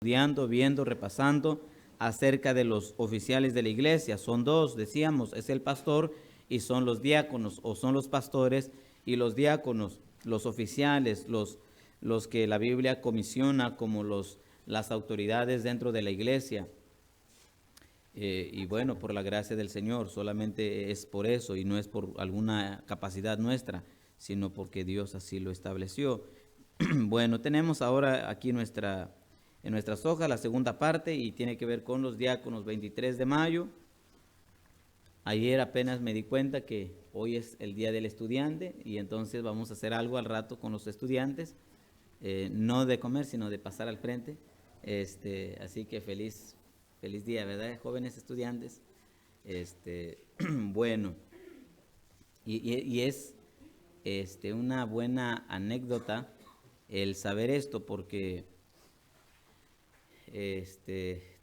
estudiando, viendo, repasando acerca de los oficiales de la iglesia. Son dos, decíamos, es el pastor y son los diáconos, o son los pastores y los diáconos, los oficiales, los que la Biblia comisiona como las autoridades dentro de la iglesia. Y bueno, por la gracia del Señor, solamente es por eso y no es por alguna capacidad nuestra, sino porque Dios así lo estableció. Bueno, tenemos ahora aquí en nuestras hojas la segunda parte y tiene que ver con los diáconos. 23 de mayo. Ayer apenas me di cuenta que hoy es el día del estudiante y entonces vamos a hacer algo al rato con los estudiantes, no de comer, sino de pasar al frente. Así que feliz día, ¿verdad, jóvenes estudiantes? Bueno, y es una buena anécdota el saber esto, porque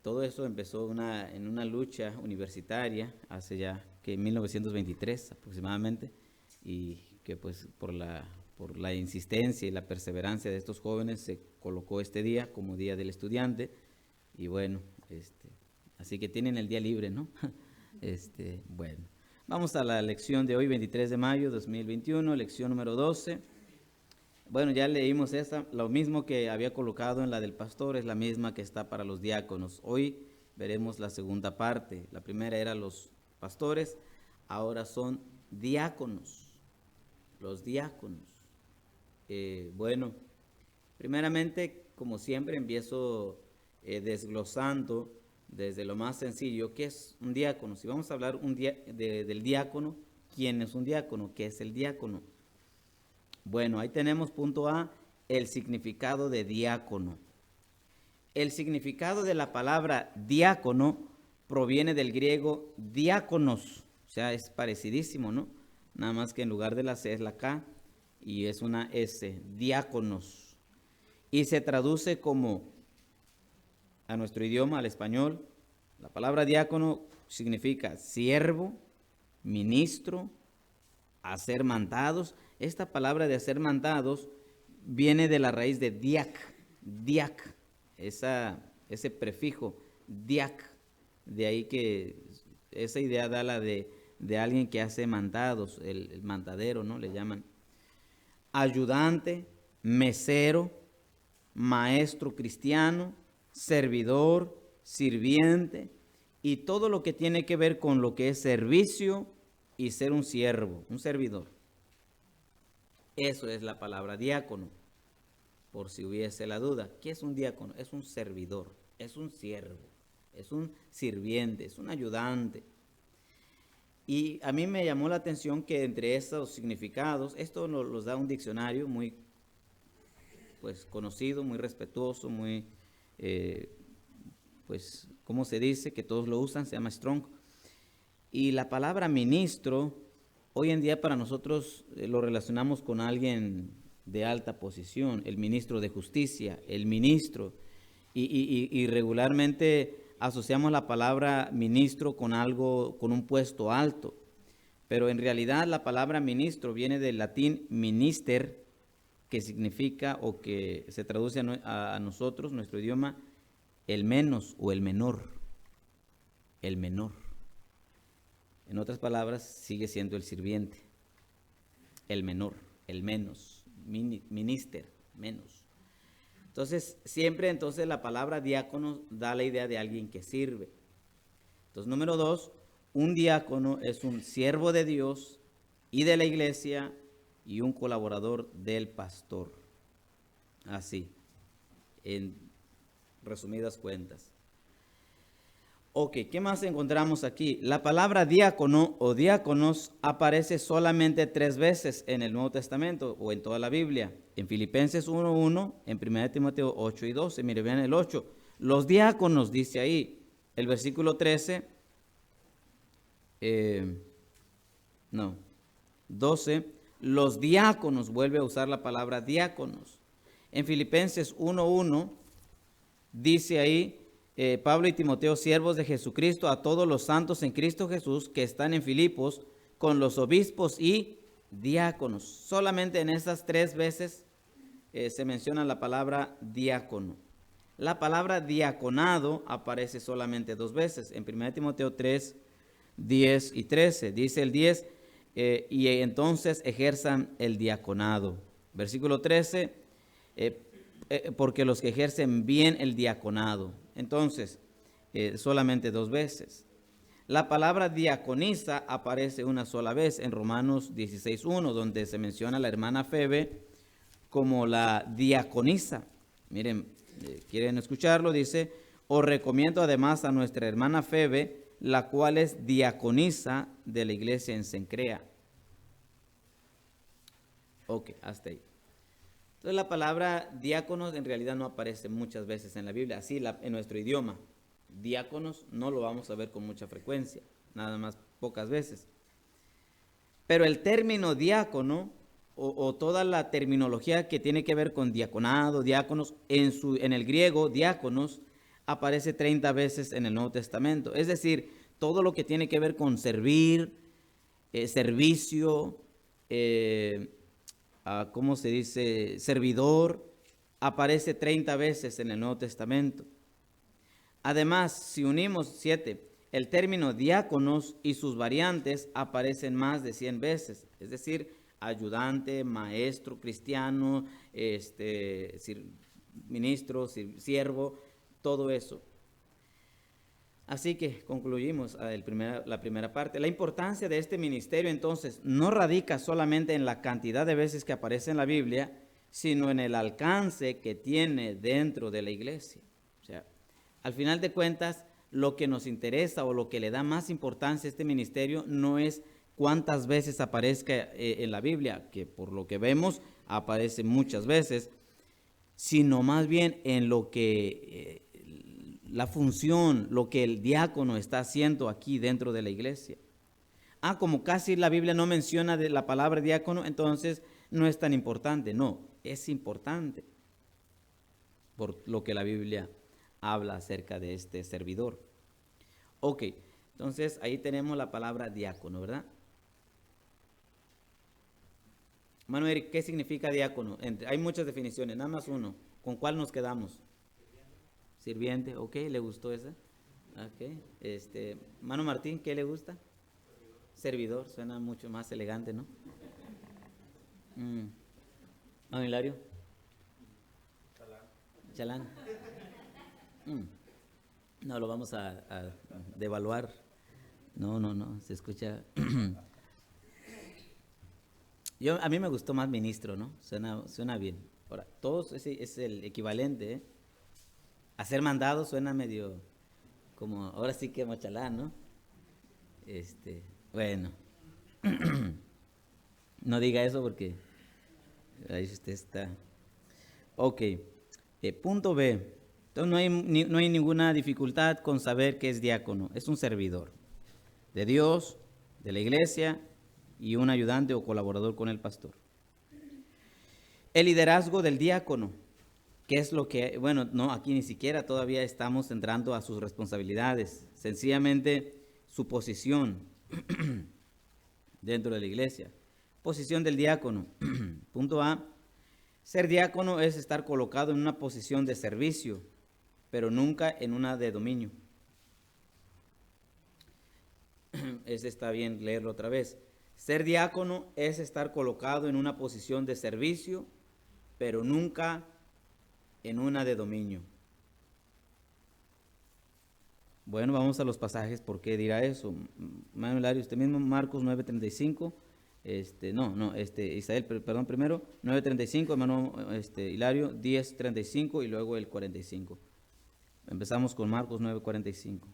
todo eso empezó en una lucha universitaria hace ya que 1923 aproximadamente, y que pues por la insistencia y la perseverancia de estos jóvenes se colocó este día como Día del Estudiante. Y bueno, así que tienen el día libre, ¿no? Bueno, vamos a la lección de hoy, 23 de mayo 2021, lección número 12. Bueno, ya leímos esta, lo mismo que había colocado en la del pastor, es la misma que está para los diáconos. Hoy veremos la segunda parte. La primera era los pastores, ahora son diáconos, los diáconos. Bueno, primeramente, como siempre, empiezo desglosando desde lo más sencillo, ¿qué es un diácono? Si vamos a hablar del diácono, ¿quién es un diácono? ¿Qué es el diácono? Bueno, ahí tenemos punto A, el significado de diácono. El significado de la palabra diácono proviene del griego diáconos, o sea, es parecidísimo, ¿no? Nada más que en lugar de la C es la K y es una S, diáconos. Y se traduce como, a nuestro idioma, al español, la palabra diácono significa siervo, ministro, hacer mandados. Esta palabra de hacer mandados viene de la raíz de diac, ese prefijo, diac, de ahí que esa idea da la de alguien que hace mandados, el mandadero, ¿no? Le llaman. Ayudante, mesero, maestro cristiano, servidor, sirviente, y todo lo que tiene que ver con lo que es servicio y ser un siervo, un servidor. Eso es la palabra diácono, por si hubiese la duda. ¿Qué es un diácono? Es un servidor, es un siervo, es un sirviente, es un ayudante. Y a mí me llamó la atención que entre esos significados, esto nos los da un diccionario muy pues conocido, muy respetuoso, muy, pues, ¿cómo se dice? Que todos lo usan, se llama Strong. Y la palabra ministro, hoy en día para nosotros lo relacionamos con alguien de alta posición, el ministro de Justicia, el ministro, y regularmente asociamos la palabra ministro con algo, con un puesto alto, pero en realidad la palabra ministro viene del latín minister, que significa o que se traduce a nosotros, nuestro idioma, el menos o el menor, el menor. En otras palabras, sigue siendo el sirviente, el menor, el menos, minister, menos. Entonces, siempre la palabra diácono da la idea de alguien que sirve. Entonces, número 2, un diácono es un siervo de Dios y de la iglesia y un colaborador del pastor. Así, en resumidas cuentas. Ok, ¿qué más encontramos aquí? La palabra diácono o diáconos aparece solamente 3 veces en el Nuevo Testamento o en toda la Biblia. En Filipenses 1:1, en 1 Timoteo 8:12. Mire, vean el 8. Los diáconos, dice ahí. El versículo 13, 12. Los diáconos, vuelve a usar la palabra diáconos. En Filipenses 1:1, dice ahí, Pablo y Timoteo, siervos de Jesucristo, a todos los santos en Cristo Jesús que están en Filipos, con los obispos y diáconos. Solamente en estas 3 veces se menciona la palabra diácono. La palabra diaconado aparece solamente 2 veces, en 1 Timoteo 3, 10 y 13. Dice el 10, y entonces ejerzan el diaconado. Versículo 13, porque los que ejercen bien el diaconado. Entonces, solamente 2 veces. La palabra diaconisa aparece una sola vez en Romanos 16:1, donde se menciona a la hermana Febe como la diaconisa. Miren, quieren escucharlo, dice, os recomiendo además a nuestra hermana Febe, la cual es diaconisa de la iglesia en Cencrea. Ok, hasta ahí. Entonces la palabra diáconos en realidad no aparece muchas veces en la Biblia, así en nuestro idioma. Diáconos no lo vamos a ver con mucha frecuencia, nada más pocas veces. Pero el término diácono o toda la terminología que tiene que ver con diaconado, diáconos, en el griego, diáconos, aparece 30 veces en el Nuevo Testamento. Es decir, todo lo que tiene que ver con servir, servicio, ¿cómo se dice? Servidor, aparece 30 veces en el Nuevo Testamento. Además, si unimos 7, el término diáconos y sus variantes aparecen más de 100 veces, es decir, ayudante, maestro, cristiano, ministro, siervo, todo eso. Así que concluimos la primera parte. La importancia de este ministerio entonces no radica solamente en la cantidad de veces que aparece en la Biblia, sino en el alcance que tiene dentro de la iglesia. O sea, al final de cuentas, lo que nos interesa o lo que le da más importancia a este ministerio no es cuántas veces aparezca en la Biblia, que por lo que vemos aparece muchas veces, sino más bien en lo que la función, lo que el diácono está haciendo aquí dentro de la iglesia. Como casi la Biblia no menciona de la palabra diácono, entonces no es tan importante. No, es importante por lo que la Biblia habla acerca de este servidor. Ok, entonces ahí tenemos la palabra diácono, ¿verdad? Manuel, ¿qué significa diácono? Hay muchas definiciones, nada más uno. ¿Con cuál nos quedamos? Sirviente, ok, ¿le gustó esa? Ok, Mano Martín, ¿qué le gusta? Servidor, suena mucho más elegante, ¿no? ¿Don Hilario? Chalán. No, lo vamos a devaluar. No, se escucha. A mí me gustó más ministro, ¿no? Suena bien. Ahora, todos es el equivalente, ¿eh? Hacer mandado suena medio como, ahora sí que machalán, ¿no? Bueno, no diga eso porque ahí usted está. Ok, punto B. Entonces no hay ninguna dificultad con saber que es diácono. Es un servidor de Dios, de la iglesia y un ayudante o colaborador con el pastor. El liderazgo del diácono. ¿Qué es lo que, bueno, no, aquí ni siquiera todavía estamos entrando a sus responsabilidades, sencillamente su posición dentro de la iglesia. Posición del diácono. Punto A. Ser diácono es estar colocado en una posición de servicio, pero nunca en una de dominio. Está bien leerlo otra vez. Ser diácono es estar colocado en una posición de servicio, pero nunca en una de dominio. Bueno, vamos a los pasajes. ¿Por qué dirá eso? Manuel Hilario, usted mismo, Marcos 9:35. Isael, perdón, primero, 9:35, hermano Hilario, 10:35 y luego el 45. Empezamos con Marcos 9:45.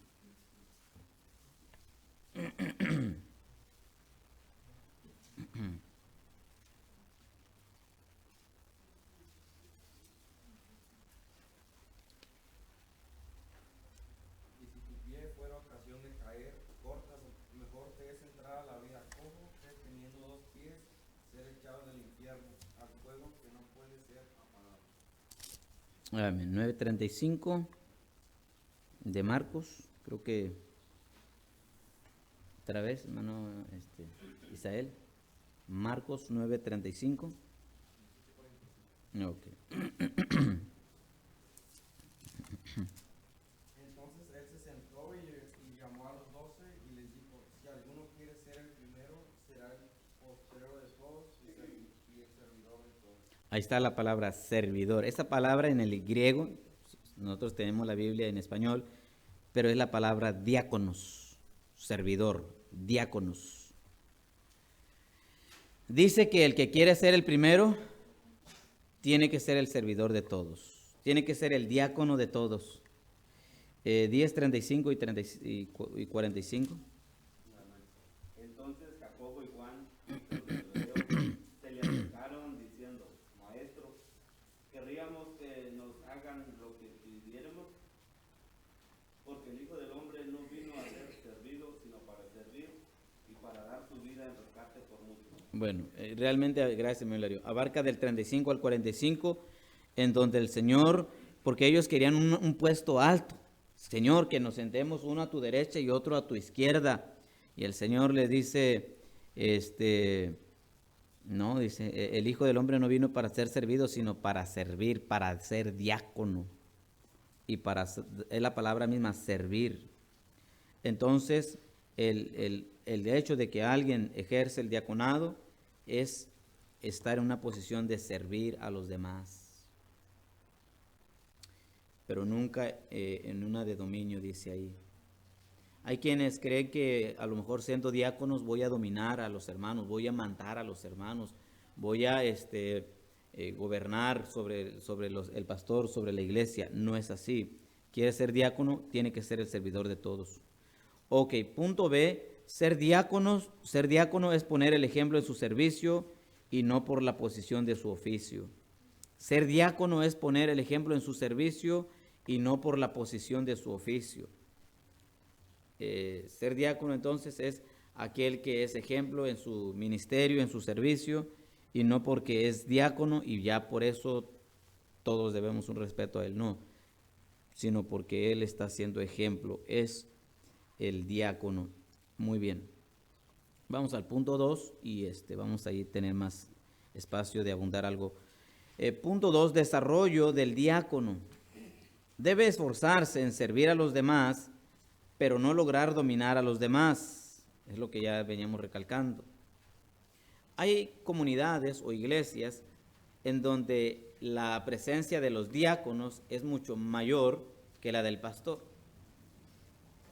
Amén. 9:35 de Marcos, creo que otra vez, hermano Isael. Marcos 9:35. Ok. Entonces él se sentó y llamó a los 12 y les dijo, si alguno quiere ser el primero, será el postrero de todos y el servidor de todos. Ahí está la palabra servidor. Esa palabra en el griego, nosotros tenemos la Biblia en español, pero es la palabra diáconos, servidor, diáconos. Dice que el que quiere ser el primero tiene que ser el servidor de todos, tiene que ser el diácono de todos. 10, 35 y 45. Entonces Jacobo y Juan, hijos de Zebedeo, se le acercaron diciendo, Maestro, querríamos que nos hagan lo que pidiéramos, porque el Hijo del Hombre no vino a ser servido, sino para servir y para dar su vida en rescate por muchos. Bueno, realmente, gracias, señor Hilario, abarca del 35 al 45, en donde el Señor, porque ellos querían un puesto alto, Señor, que nos sentemos uno a tu derecha y otro a tu izquierda. Y el Señor les dice, no, dice, el Hijo del Hombre no vino para ser servido, sino para servir, para ser diácono. Y es la palabra misma, servir. Entonces, el hecho de que alguien ejerce el diaconado es estar en una posición de servir a los demás. Pero nunca en una de dominio, dice ahí. Hay quienes creen que a lo mejor siendo diáconos voy a dominar a los hermanos, voy a mandar a los hermanos, voy a gobernar sobre el pastor, sobre la iglesia. No es así. Quiere ser diácono, tiene que ser el servidor de todos. Ok, punto B, ser diácono es poner el ejemplo en su servicio y no por la posición de su oficio. Ser diácono es poner el ejemplo en su servicio y no por la posición de su oficio. Ser diácono entonces es aquel que es ejemplo en su ministerio, en su servicio, y no porque es diácono y ya por eso todos debemos un respeto a él, no, sino porque él está siendo ejemplo, es el diácono. Muy bien. Vamos al punto 2 y vamos a ir tener más espacio de abundar algo. Punto 2, desarrollo del diácono. Debe esforzarse en servir a los demás, pero no lograr dominar a los demás. Es lo que ya veníamos recalcando. Hay comunidades o iglesias en donde la presencia de los diáconos es mucho mayor que la del pastor.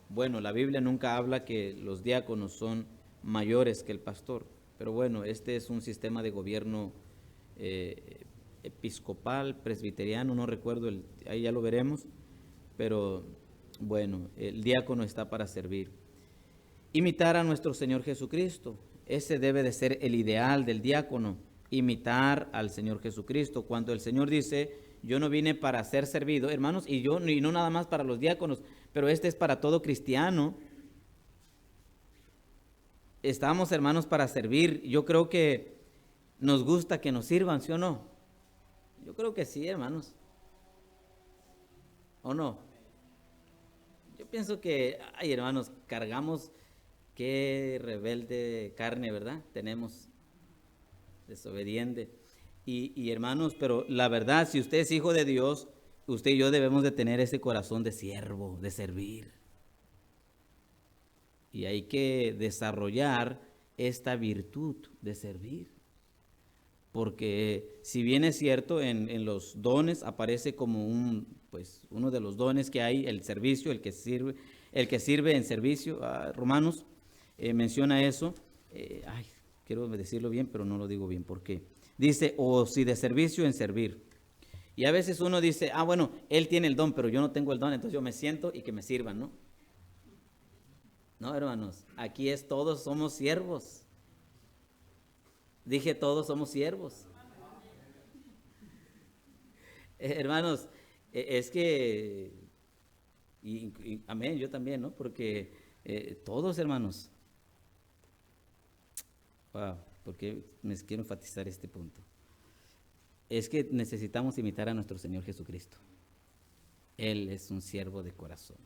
Bueno, la Biblia nunca habla que los diáconos son mayores que el pastor, pero bueno, este es un sistema de gobierno episcopal, presbiteriano, no recuerdo, ahí ya lo veremos, pero bueno, el diácono está para servir. Imitar a nuestro Señor Jesucristo, ese debe de ser el ideal del diácono, imitar al Señor Jesucristo. Cuando el Señor dice, yo no vine para ser servido, hermanos, y no nada más para los diáconos, pero este es para todo cristiano. Estamos, hermanos, para servir. Yo creo que nos gusta que nos sirvan, ¿sí o no? Yo creo que sí, hermanos. ¿O no? Yo pienso que, ay, hermanos, cargamos, qué rebelde carne, ¿verdad? Tenemos, desobediente. Y hermanos, pero la verdad, si usted es hijo de Dios, usted y yo debemos de tener ese corazón de siervo, de servir. Y hay que desarrollar esta virtud de servir. Porque si bien es cierto, en los dones aparece como uno de los dones que hay, el servicio, el que sirve en servicio. Romanos menciona eso. Quiero decirlo bien, pero no lo digo bien. ¿Por qué? Dice, o si de servicio en servir. Y a veces uno dice, bueno, él tiene el don, pero yo no tengo el don, entonces yo me siento y que me sirvan, ¿no? No, hermanos, aquí todos somos siervos. Dije, todos somos siervos. Hermanos, es que, amén, yo también, ¿no? Porque todos, hermanos, porque me quiero enfatizar este punto. Es que necesitamos imitar a nuestro Señor Jesucristo. Él es un siervo de corazón.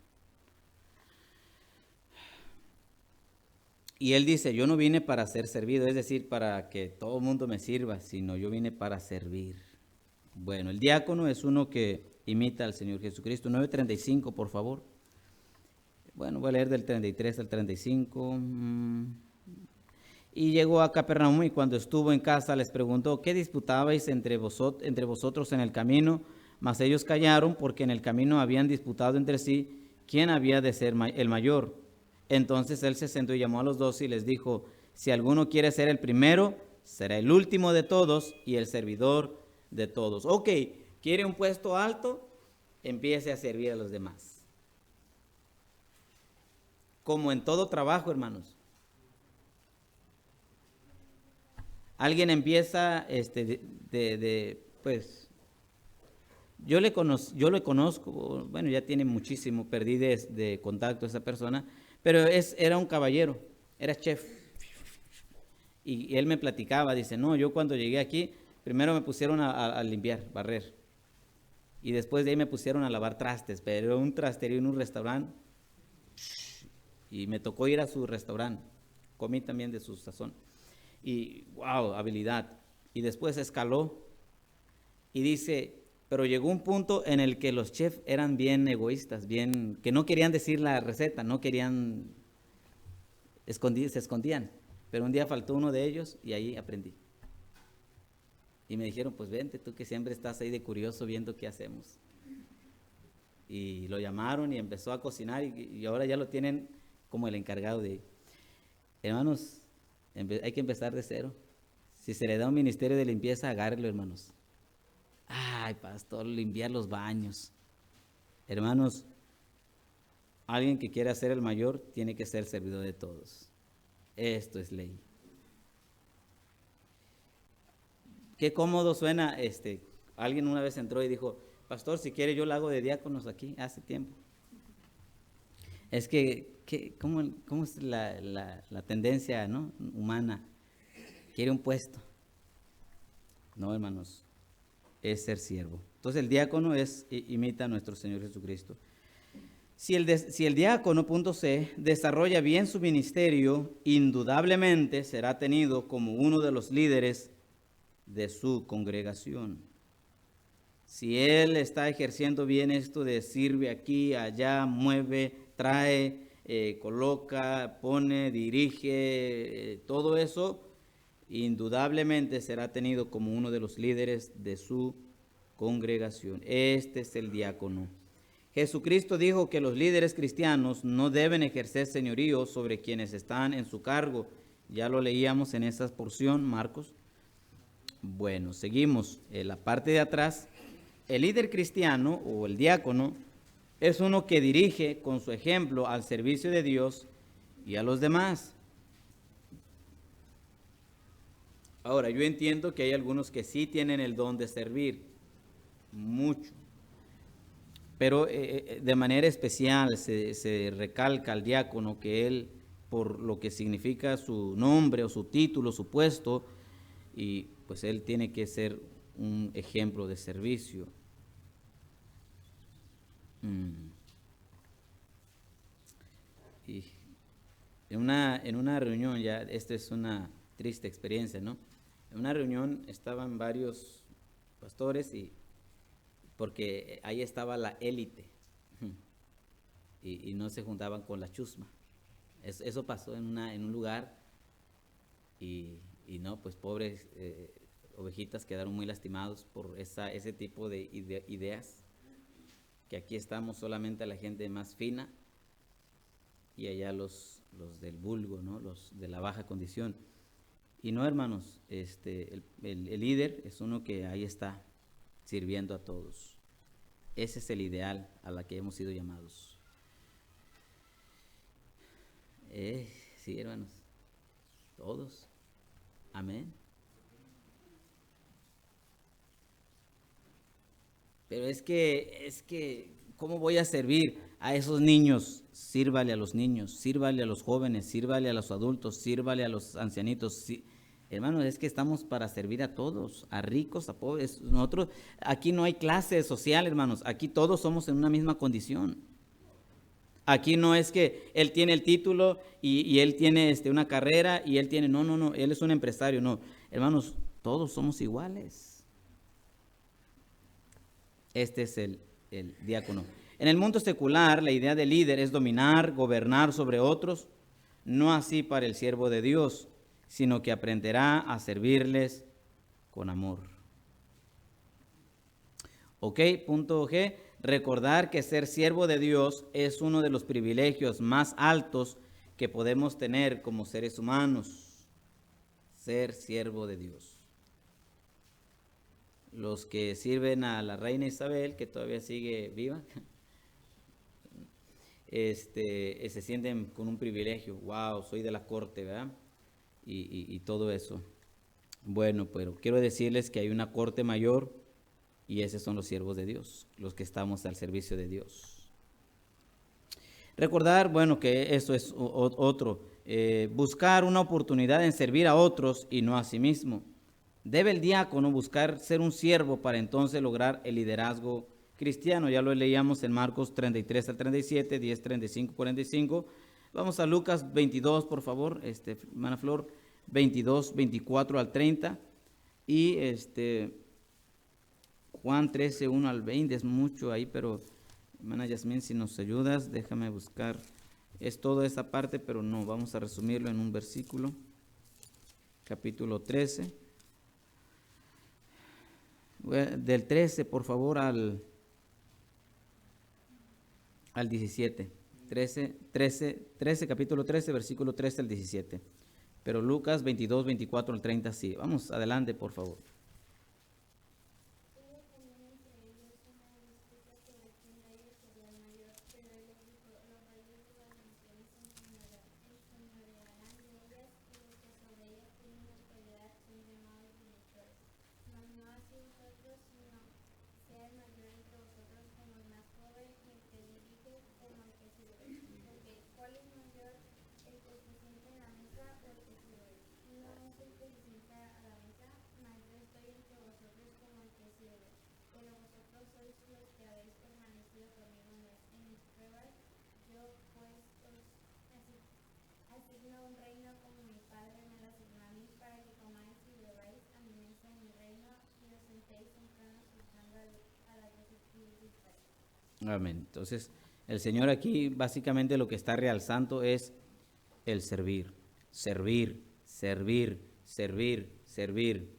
Y él dice, yo no vine para ser servido, es decir, para que todo el mundo me sirva, sino yo vine para servir. Bueno, el diácono es uno que imita al Señor Jesucristo. 9:35, por favor. Bueno, voy a leer del 33 al 35. Y llegó a Capernaum, y cuando estuvo en casa les preguntó: ¿qué disputabais entre vosotros en el camino? Mas ellos callaron, porque en el camino habían disputado entre sí quién había de ser el mayor. Entonces él se sentó y llamó a los 12 y les dijo: si alguno quiere ser el primero, será el último de todos y el servidor de todos. Ok, quiere un puesto alto, empiece a servir a los demás. Como en todo trabajo, hermanos. Alguien empieza, pues, yo le conozco, bueno, ya tiene muchísimo, perdí de contacto a esa persona, pero era un caballero, era chef. Y él me platicaba, dice: no, yo cuando llegué aquí, primero me pusieron a limpiar, barrer. Y después de ahí me pusieron a lavar trastes, pero era un trasterío en un restaurante. Y me tocó ir a su restaurante, comí también de su sazón. Y wow, habilidad. Y después escaló y dice, pero llegó un punto en el que los chefs eran bien egoístas, que no querían decir la receta, no querían, se escondían. Pero un día faltó uno de ellos y ahí aprendí. Y me dijeron: pues vente, tú que siempre estás ahí de curioso viendo qué hacemos. Y lo llamaron y empezó a cocinar, y ahora ya lo tienen como el encargado de... Hermanos, hay que empezar de cero. Si se le da un ministerio de limpieza, agárrelo, hermanos. Ay, pastor, limpiar los baños. Hermanos, alguien que quiera ser el mayor tiene que ser servidor de todos. Esto es ley. Qué cómodo suena. Alguien una vez entró y dijo: pastor, si quiere yo lo hago de diáconos aquí, hace tiempo. Es que ¿cómo es la tendencia, ¿no?, humana? Quiere un puesto. No, hermanos, es ser siervo. Entonces el diácono imita a nuestro Señor Jesucristo. Si el diácono, punto C, desarrolla bien su ministerio, indudablemente será tenido como uno de los líderes de su congregación. Si él está ejerciendo bien esto de sirve aquí, allá, mueve, trae, coloca, pone, dirige, todo eso, indudablemente será tenido como uno de los líderes de su congregación. Este es el diácono. Jesucristo dijo que los líderes cristianos no deben ejercer señorío sobre quienes están en su cargo. Ya lo leíamos en esa porción, Marcos. Bueno, seguimos. En la parte de atrás, el líder cristiano o el diácono es uno que dirige con su ejemplo al servicio de Dios y a los demás. Ahora, yo entiendo que hay algunos que sí tienen el don de servir, mucho. Pero de manera especial se recalca al diácono que él, por lo que significa su nombre o su título, su puesto, y pues él tiene que ser un ejemplo de servicio. Y en una reunión, ya esta es una triste experiencia, ¿no? En una reunión estaban varios pastores porque ahí estaba la élite y no se juntaban con la chusma. Eso pasó en un lugar y no, pues pobres ovejitas quedaron muy lastimados por ese tipo de ideas, que aquí estamos solamente la gente más fina y allá los del vulgo, ¿no?, los de la baja condición. Y no, hermanos, el líder es uno que ahí está sirviendo a todos. Ese es el ideal a la que hemos sido llamados. Sí, hermanos, todos. Amén. Pero es que, ¿cómo voy a servir a esos niños? Sírvale a los niños, sírvale a los jóvenes, sírvale a los adultos, sírvale a los ancianitos. Hermanos, es que estamos para servir a todos, a ricos, a pobres. Nosotros, aquí no hay clase social, hermanos. Aquí todos somos en una misma condición. Aquí no es que él tiene el título y él tiene una carrera y él tiene... No, él es un empresario. No, hermanos, todos somos iguales. Este es el diácono. En el mundo secular, la idea de líder es dominar, gobernar sobre otros, no así para el siervo de Dios, sino que aprenderá a servirles con amor. Ok, punto G. Recordar que ser siervo de Dios es uno de los privilegios más altos que podemos tener como seres humanos. Ser siervo de Dios. Los que sirven a la reina Isabel, que todavía sigue viva, se sienten con un privilegio. Wow, soy de la corte, ¿verdad? Y todo eso. Bueno, pero quiero decirles que hay una corte mayor y esos son los siervos de Dios, los que estamos al servicio de Dios. Recordar, bueno, que eso es otro. Buscar una oportunidad en servir a otros y no a sí mismo. Debe el diácono buscar ser un siervo para entonces lograr el liderazgo cristiano. Ya lo leíamos en Marcos 33 al 37, 10, 35, 45. Vamos a Lucas 22, por favor, hermana Flor, 22, 24 al 30. Y Juan 13, 1 al 20, es mucho ahí, pero hermana Yasmín, si nos ayudas, déjame buscar. Es toda esa parte, pero no, vamos a resumirlo en un versículo. Capítulo 13. Del 13, por favor, al 17. 13, capítulo 13, versículo 13 al 17. Pero Lucas 22, 24 al 30, sí. Vamos adelante, por favor. Amén. Entonces, el Señor aquí básicamente lo que está realzando es el servir, servir, servir, servir, servir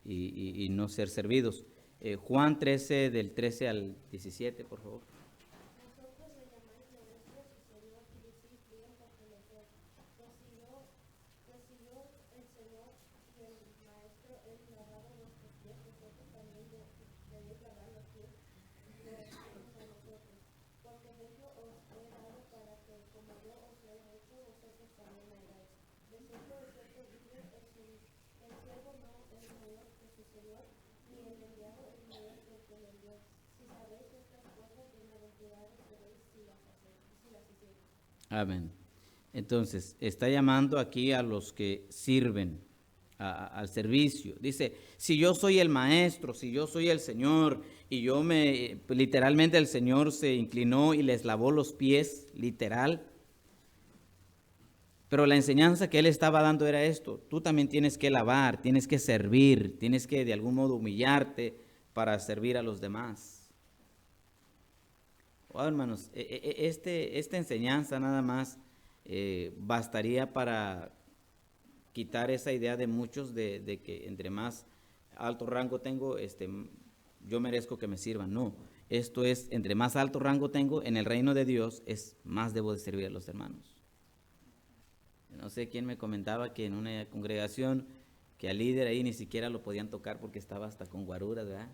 y no ser servidos. Juan 13, del 13 al 17, por favor. Amén. Entonces, está llamando aquí a los que sirven al servicio. Dice, si yo soy el maestro, si yo soy el Señor, y literalmente el Señor se inclinó y les lavó los pies, literal. Pero la enseñanza que Él estaba dando era esto: tú también tienes que lavar, tienes que servir, tienes que de algún modo humillarte para servir a los demás. Wow, hermanos, esta enseñanza nada más bastaría para quitar esa idea de muchos de que entre más alto rango tengo, yo merezco que me sirvan. No, esto es, entre más alto rango tengo en el reino de Dios, es más debo de servir a los hermanos. No sé quién me comentaba que en una congregación que al líder ahí ni siquiera lo podían tocar porque estaba hasta con guaruras, ¿verdad?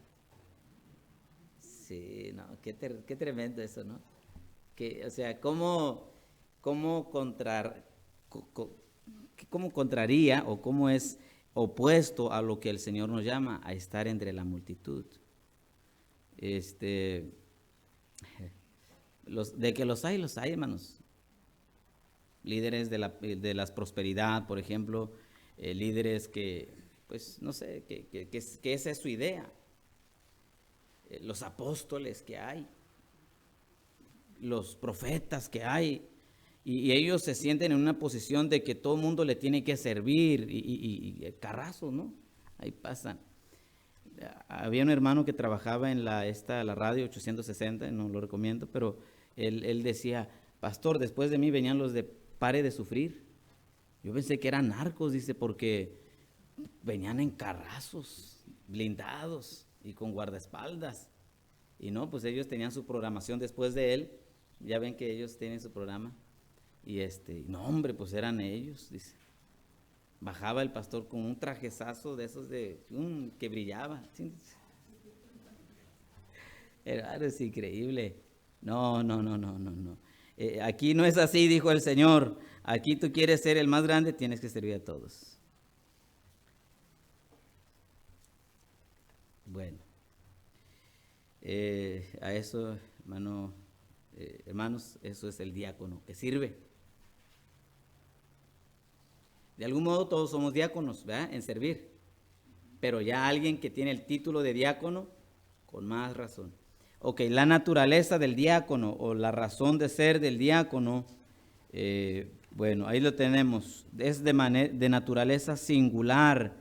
Sí, no, qué tremendo eso, ¿no? O sea, ¿cómo contraría o cómo es opuesto a lo que el Señor nos llama a estar entre la multitud? De que los hay, hermanos. Líderes de la prosperidad, por ejemplo, líderes que, pues, no sé, que esa es su idea. Los apóstoles que hay, los profetas que hay, y ellos se sienten en una posición de que todo el mundo le tiene que servir, y carrazos, ¿no? Ahí pasan. había un hermano que trabajaba en la radio 860, no lo recomiendo, pero él decía, pastor, después de mí venían los de Pare de Sufrir. Yo pensé que eran narcos, dice, porque venían en carrazos, blindados y con guardaespaldas. Y no, pues ellos tenían su programación después de él. Ya ven que ellos tienen su programa. Y no, hombre, pues eran ellos, dice. Bajaba el pastor con un trajezazo de esos que brillaba. Es increíble. No. Aquí no es así, dijo el Señor. Aquí tú quieres ser el más grande, tienes que servir a todos. Bueno, a eso, hermanos, eso es el diácono que sirve. De algún modo todos somos diáconos, ¿verdad? En servir. Pero ya alguien que tiene el título de diácono, con más razón. Ok, la naturaleza del diácono o la razón de ser del diácono, bueno, ahí lo tenemos. Es de naturaleza singular,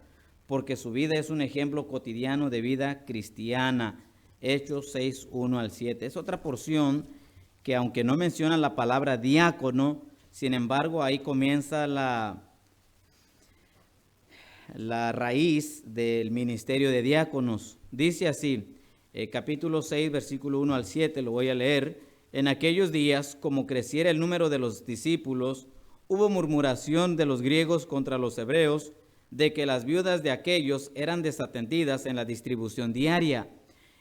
porque su vida es un ejemplo cotidiano de vida cristiana. Hechos 6, 1 al 7. Es otra porción que, aunque no menciona la palabra diácono, sin embargo, ahí comienza la raíz del ministerio de diáconos. Dice así, capítulo 6, versículo 1 al 7, lo voy a leer. En aquellos días, como creciera el número de los discípulos, hubo murmuración de los griegos contra los hebreos, de que las viudas de aquellos eran desatendidas en la distribución diaria.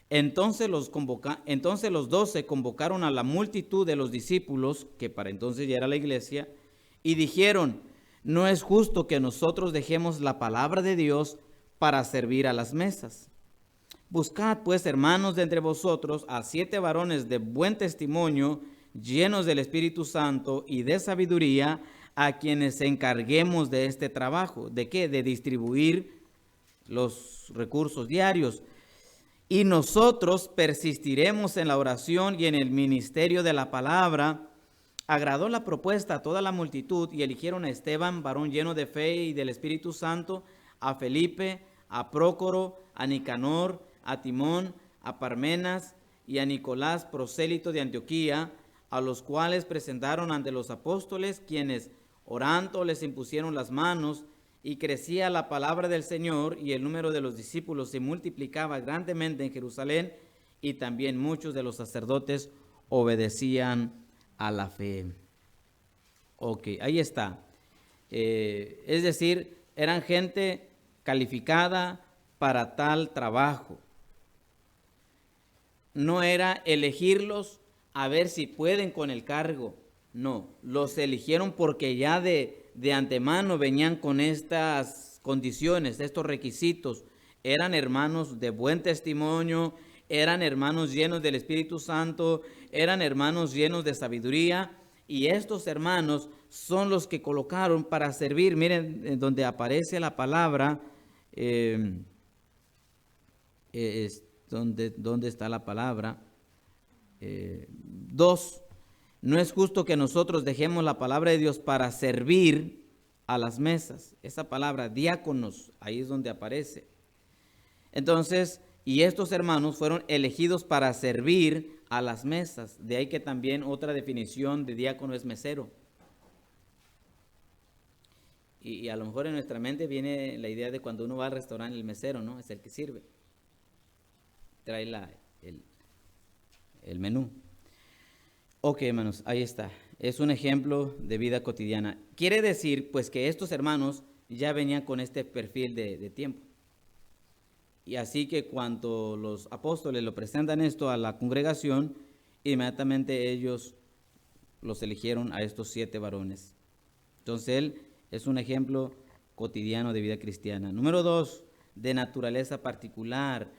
Entonces los 12 convocaron a la multitud de los discípulos, que para entonces ya era la iglesia, y dijeron: no es justo que nosotros dejemos la palabra de Dios para servir a las mesas. Buscad pues, hermanos, de entre vosotros a 7 varones de buen testimonio, llenos del Espíritu Santo y de sabiduría, a quienes encarguemos de este trabajo. ¿De qué? De distribuir los recursos diarios. Y nosotros persistiremos en la oración y en el ministerio de la palabra. Agradó la propuesta a toda la multitud y eligieron a Esteban, varón lleno de fe y del Espíritu Santo, a Felipe, a Prócoro, a Nicanor, a Timón, a Parmenas y a Nicolás, prosélito de Antioquía, a los cuales presentaron ante los apóstoles, quienes, orando, les impusieron las manos, y crecía la palabra del Señor, y el número de los discípulos se multiplicaba grandemente en Jerusalén, y también muchos de los sacerdotes obedecían a la fe. Ok, ahí está. Es decir, eran gente calificada para tal trabajo. No era elegirlos a ver si pueden con el cargo. No, los eligieron porque ya de antemano venían con estas condiciones, estos requisitos. Eran hermanos de buen testimonio, eran hermanos llenos del Espíritu Santo, eran hermanos llenos de sabiduría, y estos hermanos son los que colocaron para servir. Miren donde aparece la palabra, ¿dónde está la palabra? 2. No es justo que nosotros dejemos la palabra de Dios para servir a las mesas. Esa palabra, diáconos, ahí es donde aparece. Entonces, y estos hermanos fueron elegidos para servir a las mesas. De ahí que también otra definición de diácono es mesero. Y a lo mejor en nuestra mente viene la idea de cuando uno va al restaurante, el mesero, ¿no? Es el que sirve. Trae el menú. Ok, hermanos, ahí está. Es un ejemplo de vida cotidiana. Quiere decir, pues, que estos hermanos ya venían con este perfil de tiempo. Y así que cuando los apóstoles lo presentan esto a la congregación, inmediatamente ellos los eligieron a estos 7 varones. Entonces él es un ejemplo cotidiano de vida cristiana. Número 2, de naturaleza particular.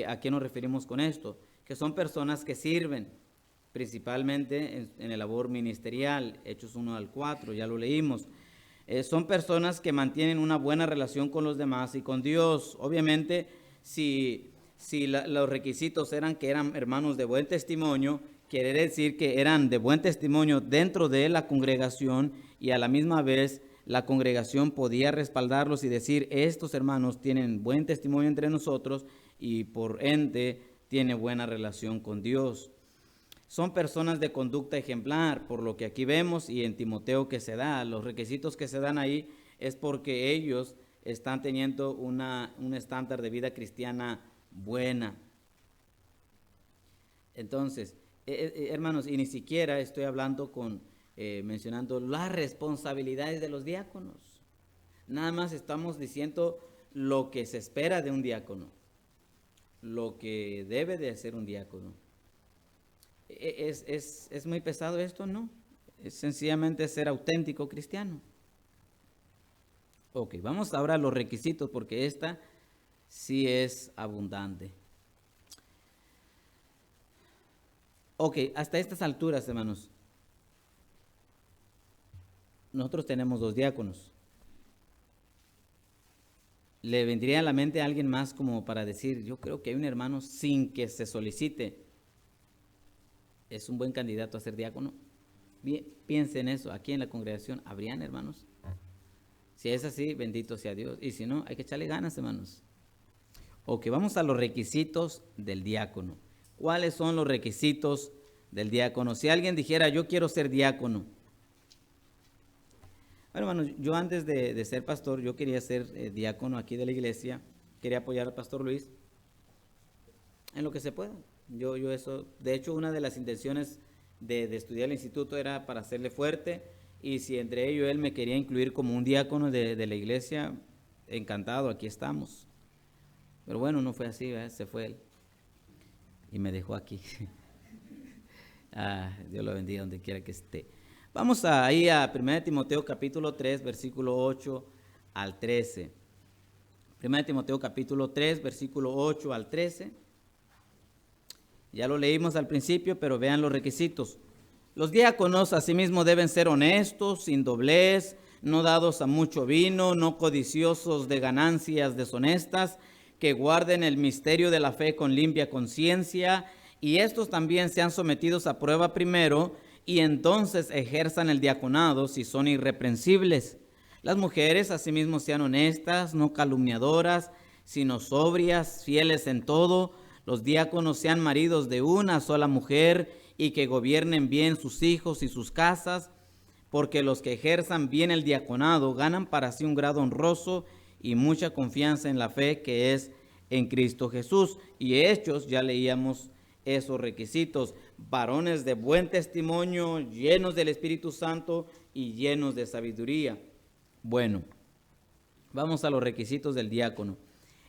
¿A qué nos referimos con esto? Que son personas que sirven, principalmente en el labor ministerial. Hechos 1 al 4, ya lo leímos. Son personas que mantienen una buena relación con los demás y con Dios. Obviamente, si los requisitos eran que eran hermanos de buen testimonio, quiere decir que eran de buen testimonio dentro de la congregación y a la misma vez la congregación podía respaldarlos y decir, estos hermanos tienen buen testimonio entre nosotros y por ende tiene buena relación con Dios. Son personas de conducta ejemplar, por lo que aquí vemos y en Timoteo que se da. Los requisitos que se dan ahí es porque ellos están teniendo un estándar de vida cristiana buena. Entonces, hermanos, y ni siquiera estoy hablando mencionando las responsabilidades de los diáconos. Nada más estamos diciendo lo que se espera de un diácono, lo que debe de hacer un diácono. ¿Es muy pesado esto? No. Es sencillamente ser auténtico cristiano. Ok, vamos ahora a los requisitos porque esta sí es abundante. Ok, hasta estas alturas, hermanos, nosotros tenemos 2 diáconos. ¿Le vendría a la mente a alguien más como para decir, yo creo que hay un hermano sin que se solicite, es un buen candidato a ser diácono? Bien, piense en eso, aquí en la congregación, ¿habrían hermanos? Si es así, bendito sea Dios. Y si no, hay que echarle ganas, hermanos. Ok, vamos a los requisitos del diácono. ¿Cuáles son los requisitos del diácono? Si alguien dijera, yo quiero ser diácono. Bueno, hermanos, yo antes de ser pastor, yo quería ser diácono aquí de la iglesia. Quería apoyar al pastor Luis en lo que se pueda. Yo eso, de hecho, una de las intenciones de estudiar el instituto era para hacerle fuerte, y si entre ellos él me quería incluir como un diácono de la iglesia, encantado, aquí estamos. Pero bueno, no fue así, ¿verdad? Se fue él y me dejó aquí. Dios lo bendiga donde quiera que esté. Vamos ahí a 1 Timoteo capítulo 3, versículo 8 al 13. 1 Timoteo capítulo 3, versículo 8 al 13. Ya lo leímos al principio, pero vean los requisitos. Los diáconos asimismo deben ser honestos, sin doblez, no dados a mucho vino, no codiciosos de ganancias deshonestas, que guarden el misterio de la fe con limpia conciencia, y estos también sean sometidos a prueba primero, y entonces ejerzan el diaconado si son irreprensibles. Las mujeres asimismo sean honestas, no calumniadoras, sino sobrias, fieles en todo. Los diáconos sean maridos de una sola mujer y que gobiernen bien sus hijos y sus casas, porque los que ejerzan bien el diaconado ganan para sí un grado honroso y mucha confianza en la fe que es en Cristo Jesús. Y Hechos, ya leíamos esos requisitos: varones de buen testimonio, llenos del Espíritu Santo y llenos de sabiduría. Bueno, vamos a los requisitos del diácono.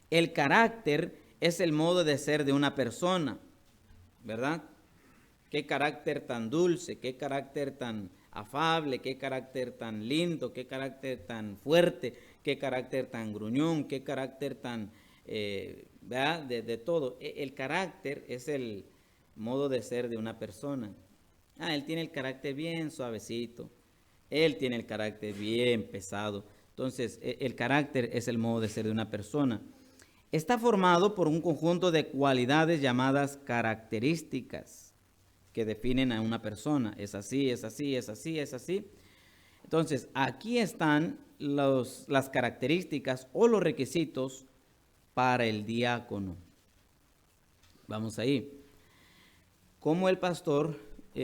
El carácter es el modo de ser de una persona, ¿verdad? Qué carácter tan dulce, qué carácter tan afable, qué carácter tan lindo, qué carácter tan fuerte, qué carácter tan gruñón, qué carácter tan, ¿verdad? De todo. El carácter es el modo de ser de una persona. Él tiene el carácter bien suavecito, él tiene el carácter bien pesado. Entonces, el carácter es el modo de ser de una persona. Está formado por un conjunto de cualidades llamadas características que definen a una persona. Es así, es así, es así, es así. Entonces, aquí están las características o los requisitos para el diácono. Vamos ahí. Como el pastor,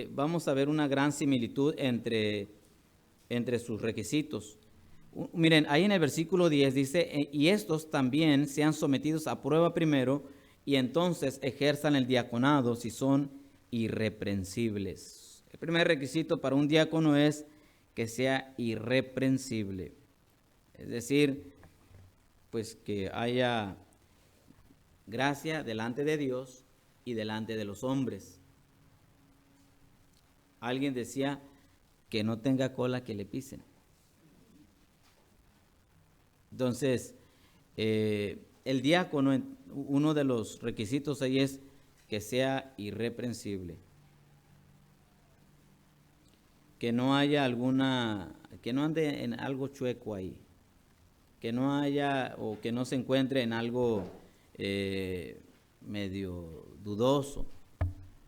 vamos a ver una gran similitud entre sus requisitos. Miren, ahí en el versículo 10 dice, y estos también sean sometidos a prueba primero, y entonces ejerzan el diaconado si son irreprensibles. El primer requisito para un diácono es que sea irreprensible. Es decir, pues que haya gracia delante de Dios y delante de los hombres. Alguien decía que no tenga cola que le pisen. Entonces, el diácono, uno de los requisitos ahí es que sea irreprensible. Que no haya que no ande en algo chueco ahí. Que no haya o que no se encuentre en algo medio dudoso.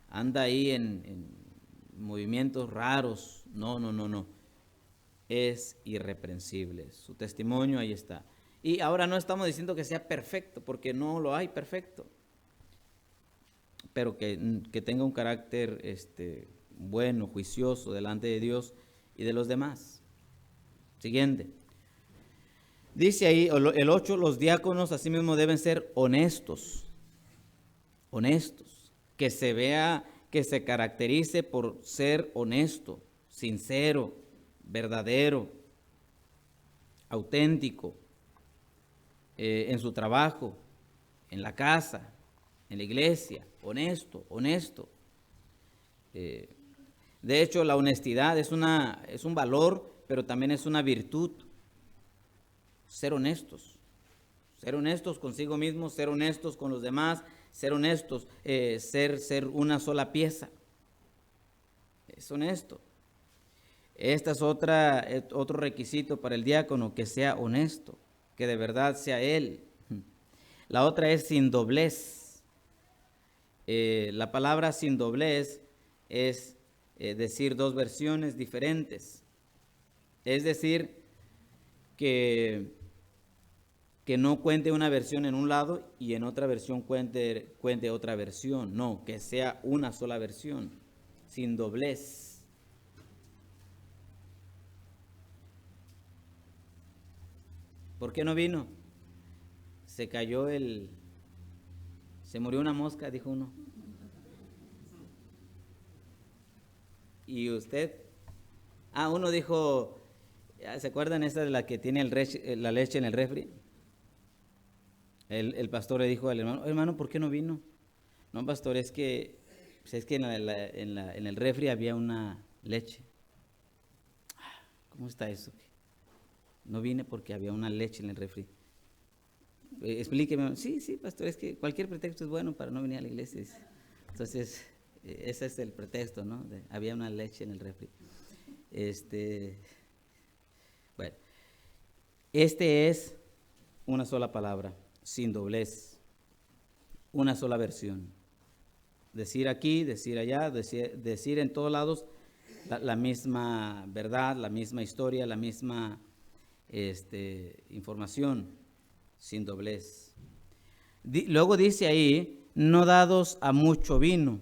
Anda ahí en movimientos raros. No. es irreprensible. Su testimonio ahí está. Y ahora no estamos diciendo que sea perfecto, porque no lo hay perfecto, pero que tenga un carácter bueno, juicioso delante de Dios y de los demás. Siguiente. Dice ahí el 8, los diáconos asimismo deben ser honestos, que se vea, que se caracterice por ser honesto, sincero, verdadero, auténtico, en su trabajo, en la casa, en la iglesia, honesto. De hecho, la honestidad es un valor, pero también es una virtud. Ser honestos consigo mismo, ser honestos con los demás, ser honestos, ser una sola pieza. Es honesto. Este es otro requisito para el diácono, que sea honesto, que de verdad sea él. La otra es sin doblez. La palabra sin doblez es decir dos versiones diferentes. Es decir, que no cuente una versión en un lado y en otra versión cuente otra versión. No, que sea una sola versión, sin doblez. ¿Por qué no vino? Se murió una mosca, dijo uno. ¿Y usted? Uno dijo, ¿se acuerdan esta de la que tiene la leche en el refri? El pastor le dijo al hermano, ¿por qué no vino? No, pastor, es que en el refri había una leche. ¿Cómo está eso? No vine porque había una leche en el refri. Explíqueme. Sí, pastor, es que cualquier pretexto es bueno para no venir a la iglesia. Entonces, ese es el pretexto, ¿no? Había una leche en el refri. Bueno, es una sola palabra, sin doblez, una sola versión. Decir aquí, decir allá, decir en todos lados la misma verdad, la misma historia, la misma información, sin doblez. Luego dice ahí, no dados a mucho vino.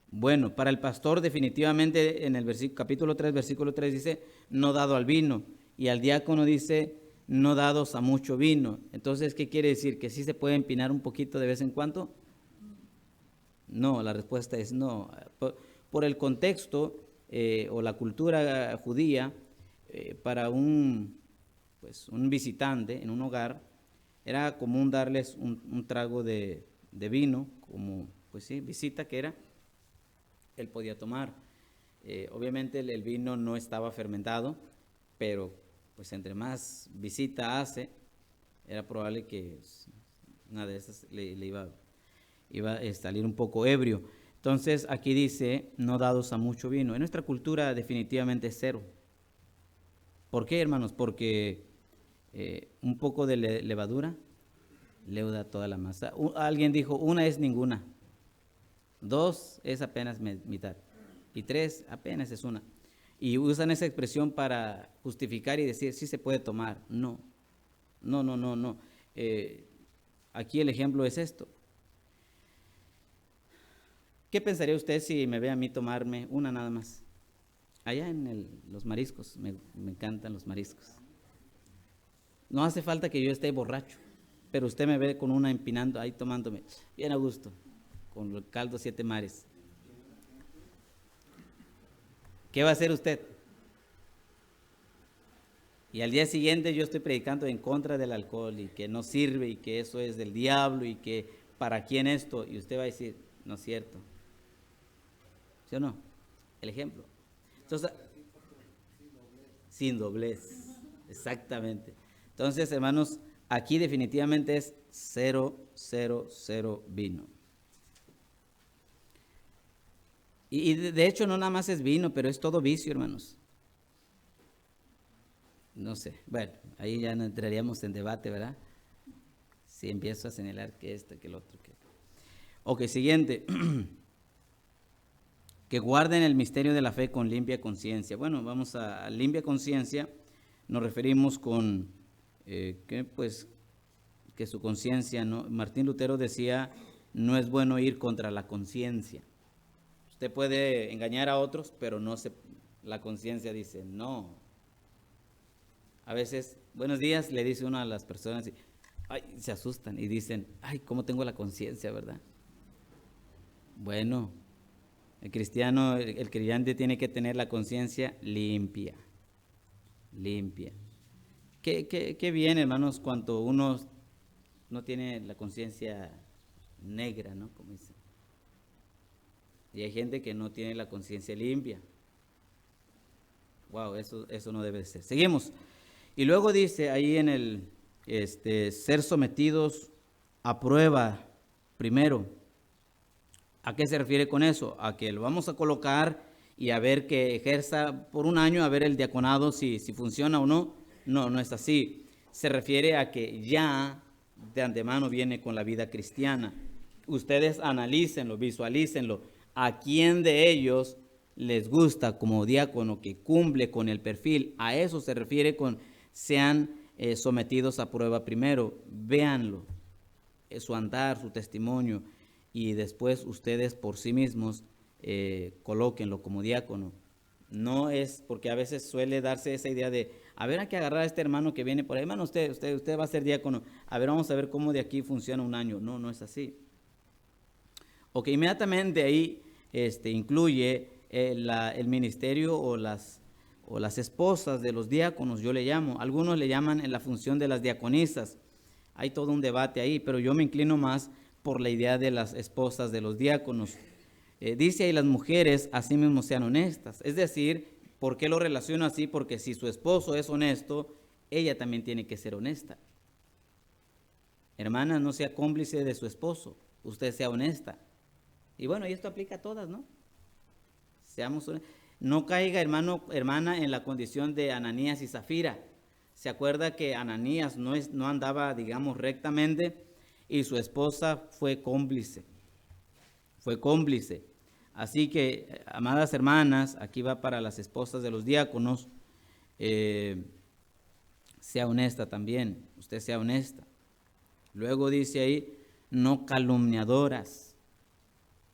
Bueno, para el pastor definitivamente en el capítulo 3, versículo 3 dice, no dado al vino. Y al diácono dice, no dados a mucho vino. Entonces, ¿qué quiere decir? ¿Que sí se puede empinar un poquito de vez en cuando? No, la respuesta es no. Por el contexto o la cultura judía, para un visitante en un hogar, era común darles un trago de vino, como, visita que era, él podía tomar. Obviamente el vino no estaba fermentado, pero entre más visita hace, era probable que una de esas le iba a salir un poco ebrio. Entonces aquí dice, no dados a mucho vino. En nuestra cultura definitivamente es cero. ¿Por qué, hermanos? Porque un poco de levadura leuda toda la masa. Alguien dijo, una es ninguna, 2 es apenas mitad y 3 apenas es una. Y usan esa expresión para justificar y decir, sí se puede tomar. No. Aquí el ejemplo es esto. ¿Qué pensaría usted si me ve a mí tomarme una nada más? Allá en los mariscos, me encantan los mariscos. No hace falta que yo esté borracho, pero usted me ve con una empinando ahí tomándome, bien a gusto, con el caldo 7 mares. ¿Qué va a hacer usted? Y al día siguiente yo estoy predicando en contra del alcohol y que no sirve y que eso es del diablo y que para quién esto, y usted va a decir, no es cierto. ¿Sí o no? El ejemplo. Entonces, sin doblez, exactamente. Entonces, hermanos, aquí definitivamente es 0, 0, 0 vino. Y de hecho no nada más es vino, pero es todo vicio, hermanos. No sé, bueno, ahí ya no entraríamos en debate, ¿verdad? Si empiezo a señalar que esto, que el otro, que... Ok, siguiente. que guarden el misterio de la fe con limpia conciencia. Bueno, vamos a limpia conciencia, nos referimos con que su conciencia, ¿no? Martín Lutero decía, no es bueno ir contra la conciencia. Usted puede engañar a otros, pero la conciencia dice, no. A veces, buenos días, le dice uno a las personas, y, ay, se asustan y dicen, ay, ¿cómo tengo la conciencia, verdad? Bueno, el creyente tiene que tener la conciencia limpia, limpia. ¿Qué bien, hermanos, cuando uno no tiene la conciencia negra, ¿no? Como dicen. Y hay gente que no tiene la conciencia limpia. Wow, eso no debe ser. Seguimos. Y luego dice ahí en el ser sometidos a prueba primero. ¿A qué se refiere con eso? A que lo vamos a colocar y a ver que ejerza por un año, a ver el diaconado si funciona o no. No, no es así. Se refiere a que ya de antemano viene con la vida cristiana. Ustedes analícenlo, visualícenlo. ¿A quién de ellos les gusta como diácono que cumple con el perfil? A eso se refiere con sean sometidos a prueba primero. Véanlo, su andar, su testimonio, y después ustedes por sí mismos colóquenlo como diácono. No es porque a veces suele darse esa idea de, a ver, hay que agarrar a este hermano que viene por ahí, hermano, usted va a ser diácono, a ver, vamos a ver cómo de aquí funciona un año. No, no es así. Ok, inmediatamente ahí incluye el ministerio o las esposas de los diáconos, yo le llamo. Algunos le llaman en la función de las diaconisas. Hay todo un debate ahí, pero yo me inclino más por la idea de las esposas de los diáconos. Dice ahí las mujeres así mismo sean honestas. Es decir, ¿por qué lo relaciono así? Porque si su esposo es honesto, ella también tiene que ser honesta. Hermana, no sea cómplice de su esposo, usted sea honesta. Y bueno, y esto aplica a todas, ¿no? Seamos honestos. No caiga, hermana, en la condición de Ananías y Zafira. ¿Se acuerda que Ananías no andaba, digamos, rectamente y su esposa fue cómplice? Fue cómplice. Así que, amadas hermanas, aquí va para las esposas de los diáconos, sea honesta también, usted sea honesta. Luego dice ahí, no calumniadoras.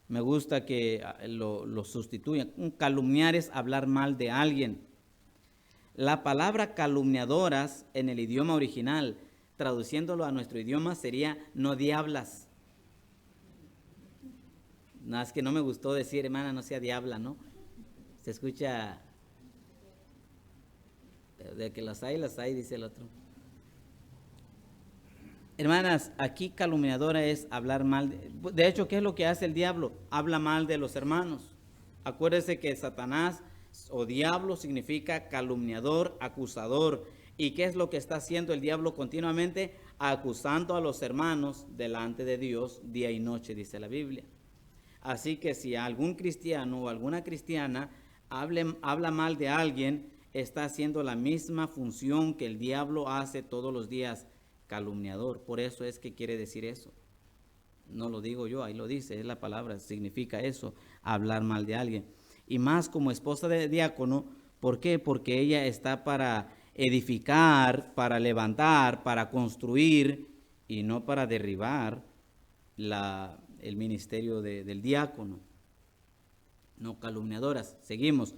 Me gusta que lo sustituyan. Un calumniar es hablar mal de alguien. La palabra calumniadoras en el idioma original, traduciéndolo a nuestro idioma, sería no diablas. Nada, es que no me gustó decir, hermana, no sea diabla, ¿no? Se escucha, de que las hay, dice el otro. Hermanas, aquí calumniadora es hablar mal. De hecho, ¿qué es lo que hace el diablo? Habla mal de los hermanos. Acuérdese que Satanás o diablo significa calumniador, acusador. ¿Y qué es lo que está haciendo el diablo continuamente? Acusando a los hermanos delante de Dios día y noche, dice la Biblia. Así que si algún cristiano o alguna cristiana habla mal de alguien, está haciendo la misma función que el diablo hace todos los días, calumniador. Por eso es que quiere decir eso. No lo digo yo, ahí lo dice, es la palabra, significa eso, hablar mal de alguien. Y más como esposa de diácono, ¿por qué? Porque ella está para edificar, para levantar, para construir y no para derribar el ministerio del diácono. No calumniadoras. Seguimos.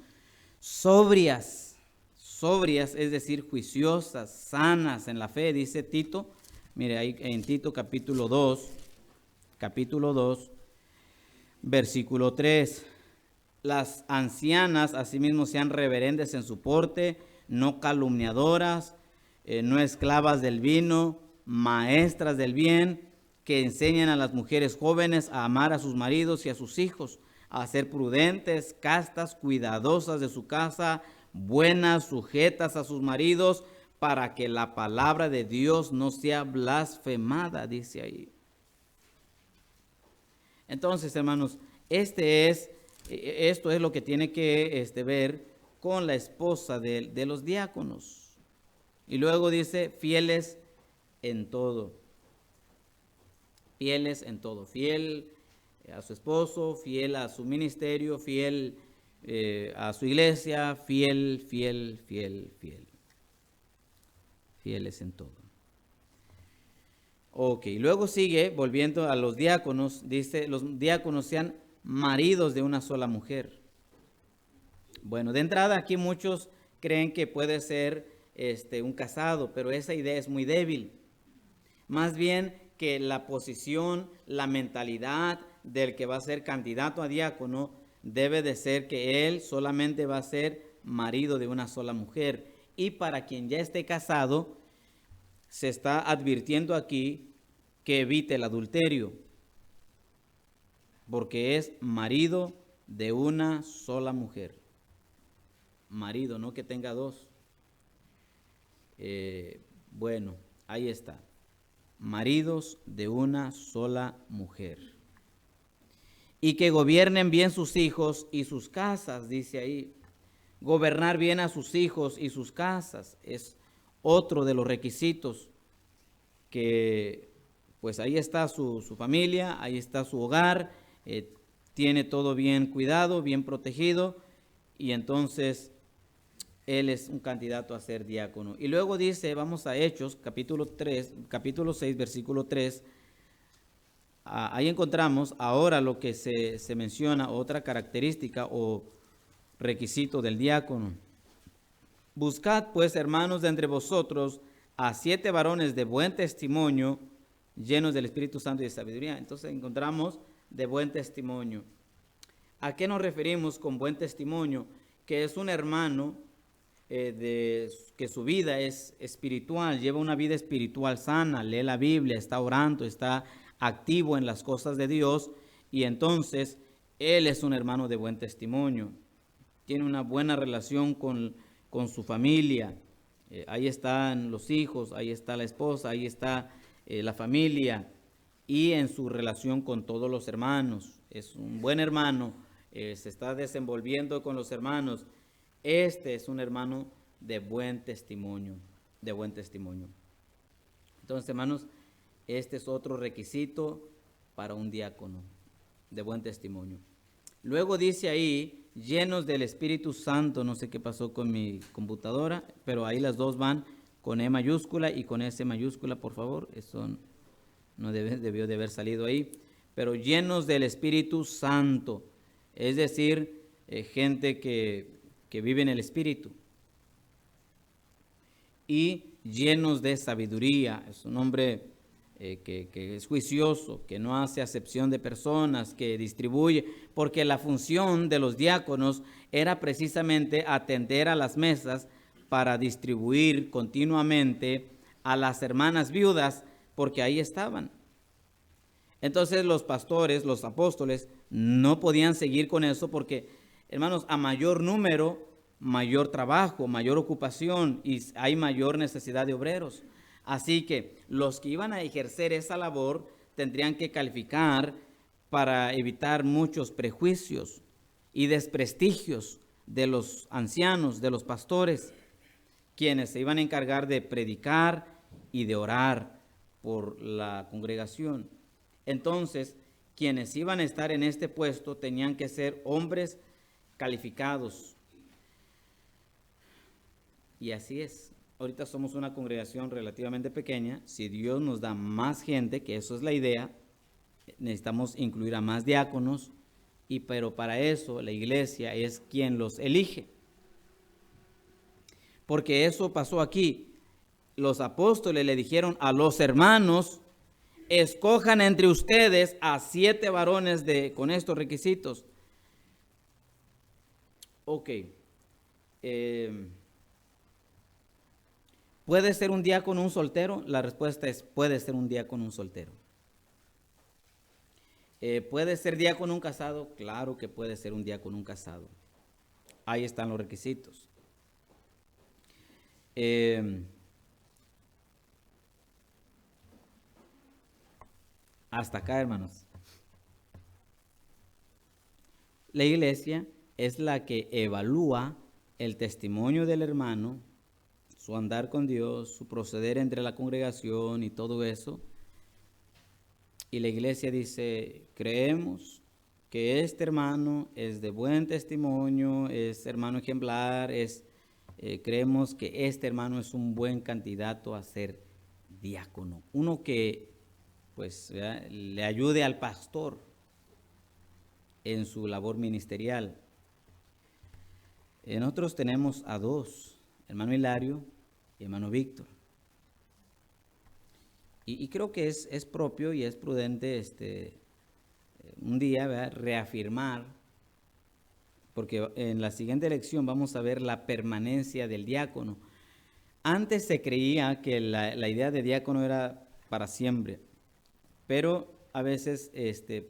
Sobrias, es decir, juiciosas, sanas en la fe, dice Tito. Mire, ahí en Tito capítulo 2, versículo 3. Las ancianas asimismo sean reverentes en su porte, no calumniadoras, no esclavas del vino, maestras del bien, que enseñan a las mujeres jóvenes a amar a sus maridos y a sus hijos, a ser prudentes, castas, cuidadosas de su casa, buenas, sujetas a sus maridos, para que la palabra de Dios no sea blasfemada, dice ahí. Entonces, hermanos, esto es lo que tiene que ver con la esposa de los diáconos. Y luego dice, fieles en todo. Fieles en todo. Fiel a su esposo, fiel a su ministerio, fiel a su iglesia, fieles en todo. Ok, luego sigue, volviendo a los diáconos, dice, los diáconos sean maridos de una sola mujer. Bueno, de entrada aquí muchos creen que puede ser un casado, pero esa idea es muy débil. Más bien que la posición, la mentalidad del que va a ser candidato a diácono debe de ser que él solamente va a ser marido de una sola mujer. Y para quien ya esté casado, se está advirtiendo aquí que evite el adulterio, porque es marido de una sola mujer. Marido, no que tenga dos. Bueno, ahí está. Maridos de una sola mujer. Y que gobiernen bien sus hijos y sus casas, dice ahí. Gobernar bien a sus hijos y sus casas es otro de los requisitos que, pues ahí está su familia, ahí está su hogar, tiene todo bien cuidado, bien protegido, y entonces él es un candidato a ser diácono. Y luego dice, vamos a Hechos, capítulo 6, versículo 3. Ahí encontramos ahora lo que se menciona, otra característica o requisito del diácono. Buscad pues, hermanos, de entre vosotros a 7 varones de buen testimonio, llenos del Espíritu Santo y de sabiduría. Entonces encontramos de buen testimonio. ¿A qué nos referimos con buen testimonio? Que es un hermano que su vida es espiritual, lleva una vida espiritual sana, lee la Biblia, está orando, está activo en las cosas de Dios, y entonces él es un hermano de buen testimonio, tiene una buena relación con su familia, ahí están los hijos, ahí está la esposa, ahí está la familia, y en su relación con todos los hermanos, es un buen hermano, se está desenvolviendo con los hermanos. Este es un hermano de buen testimonio, de buen testimonio. Entonces, hermanos, este es otro requisito para un diácono, de buen testimonio. Luego dice ahí, llenos del Espíritu Santo, no sé qué pasó con mi computadora, pero ahí las dos van con E mayúscula y con S mayúscula, por favor. Eso no debió de haber salido ahí. Pero llenos del Espíritu Santo, es decir, gente que vive en el Espíritu, y llenos de sabiduría. Es un hombre que es juicioso, que no hace acepción de personas, que distribuye, porque la función de los diáconos era precisamente atender a las mesas para distribuir continuamente a las hermanas viudas, porque ahí estaban. Entonces los pastores, los apóstoles, no podían seguir con eso porque, hermanos, a mayor número, mayor trabajo, mayor ocupación y hay mayor necesidad de obreros. Así que los que iban a ejercer esa labor tendrían que calificar para evitar muchos prejuicios y desprestigios de los ancianos, de los pastores, quienes se iban a encargar de predicar y de orar por la congregación. Entonces, quienes iban a estar en este puesto tenían que ser hombres calificados. Y así es. Ahorita somos una congregación relativamente pequeña. Si Dios nos da más gente, que eso es la idea, necesitamos incluir a más diáconos, pero para eso la iglesia es quien los elige. Porque eso pasó aquí. Los apóstoles le dijeron a los hermanos, escojan entre ustedes a 7 varones con estos requisitos. Ok. ¿Puede ser un diácono un soltero? La respuesta es, puede ser un diácono un soltero. ¿Puede ser diácono un casado? Claro que puede ser un diácono un casado. Ahí están los requisitos. Hasta acá, hermanos. La iglesia es la que evalúa el testimonio del hermano, su andar con Dios, su proceder entre la congregación y todo eso. y la iglesia dice, creemos que este hermano es de buen testimonio, es hermano ejemplar, creemos que este hermano es un buen candidato a ser diácono, uno que pues ¿verdad?, le ayude al pastor en su labor ministerial. Nosotros tenemos a dos, hermano Hilario y hermano Víctor. Y creo que es propio y es prudente un día, ¿verdad?, reafirmar, porque en la siguiente lección vamos a ver la permanencia del diácono. Antes se creía que la idea de diácono era para siempre, pero a veces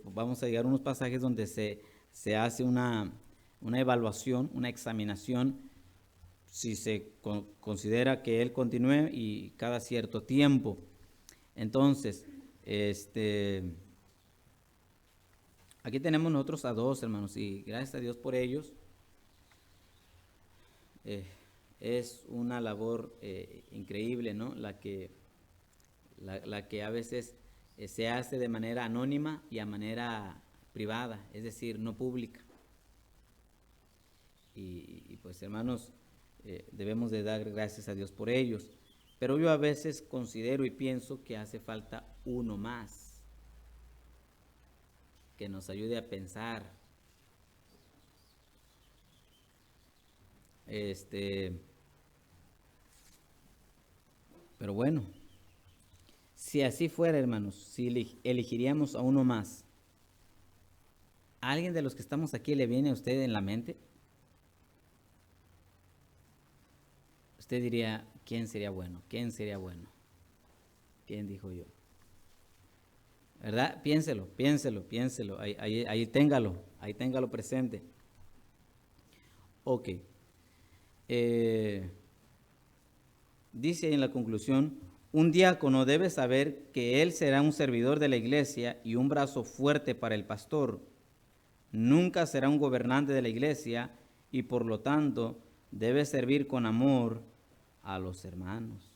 vamos a llegar a unos pasajes donde se hace una evaluación, una examinación, si se considera que él continúe y cada cierto tiempo. Entonces, aquí tenemos nosotros a dos hermanos y gracias a Dios por ellos. Es una labor increíble, ¿no? La que a veces se hace de manera anónima y a manera privada, es decir, no pública. Y pues hermanos, debemos de dar gracias a Dios por ellos. Pero yo a veces considero y pienso que hace falta uno más que nos ayude a pensar. Pero bueno, si así fuera, hermanos, si elegiríamos a uno más, ¿a alguien de los que estamos aquí le viene a usted en la mente? Usted diría, ¿quién sería bueno? ¿Quién sería bueno? ¿Quién dijo yo? ¿Verdad? Piénselo. Ahí téngalo presente. Ok. Dice en la conclusión, un diácono debe saber que él será un servidor de la iglesia y un brazo fuerte para el pastor. Nunca será un gobernante de la iglesia y por lo tanto debe servir con amor a los hermanos.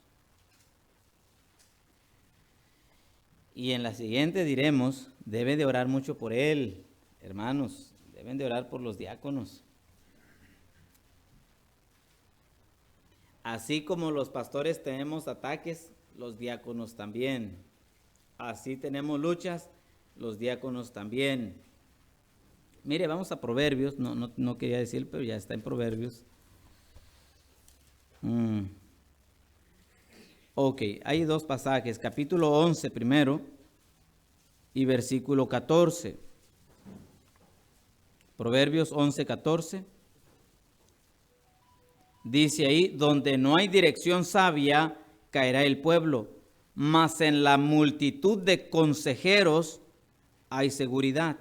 Y en la siguiente diremos, debe de orar mucho por él, hermanos, deben de orar por los diáconos. Así como los pastores tenemos ataques, los diáconos también. Así tenemos luchas, los diáconos también. Mire, vamos a Proverbios, no quería decir, pero ya está en Proverbios. Ok, hay dos pasajes, capítulo 11 primero y versículo 14. Proverbios 11, 14. Dice ahí, donde no hay dirección sabia, caerá el pueblo, mas en la multitud de consejeros hay seguridad.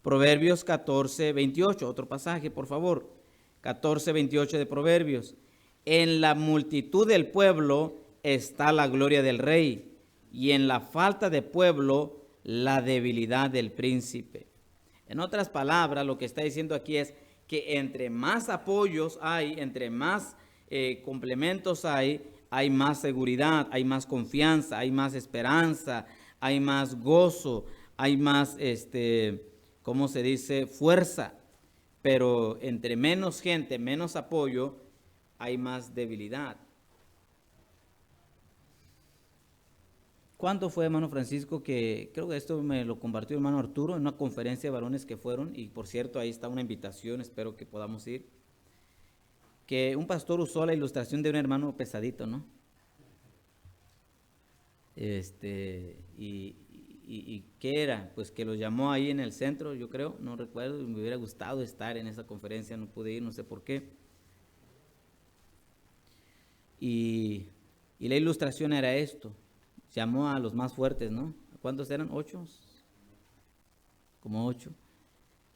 Proverbios 14, 28, otro pasaje, por favor. 14, 28 de Proverbios. En la multitud del pueblo está la gloria del rey, y en la falta de pueblo la debilidad del príncipe. En otras palabras, lo que está diciendo aquí es que entre más apoyos hay, entre más complementos hay más seguridad, hay más confianza, hay más esperanza, hay más gozo, hay más, ¿cómo se dice?, fuerza. Pero entre menos gente, menos apoyo, hay más debilidad. ¿Cuánto fue, hermano Francisco, que creo que esto me lo compartió hermano Arturo en una conferencia de varones que fueron, y por cierto ahí está una invitación, espero que podamos ir, que un pastor usó la ilustración de un hermano pesadito, ¿no? ¿Y qué era? Pues que los llamó ahí en el centro, yo creo, no recuerdo, me hubiera gustado estar en esa conferencia, no pude ir, no sé por qué. Y la ilustración era esto. Llamó a los más fuertes, ¿no? ¿Cuántos eran? 8. Como 8.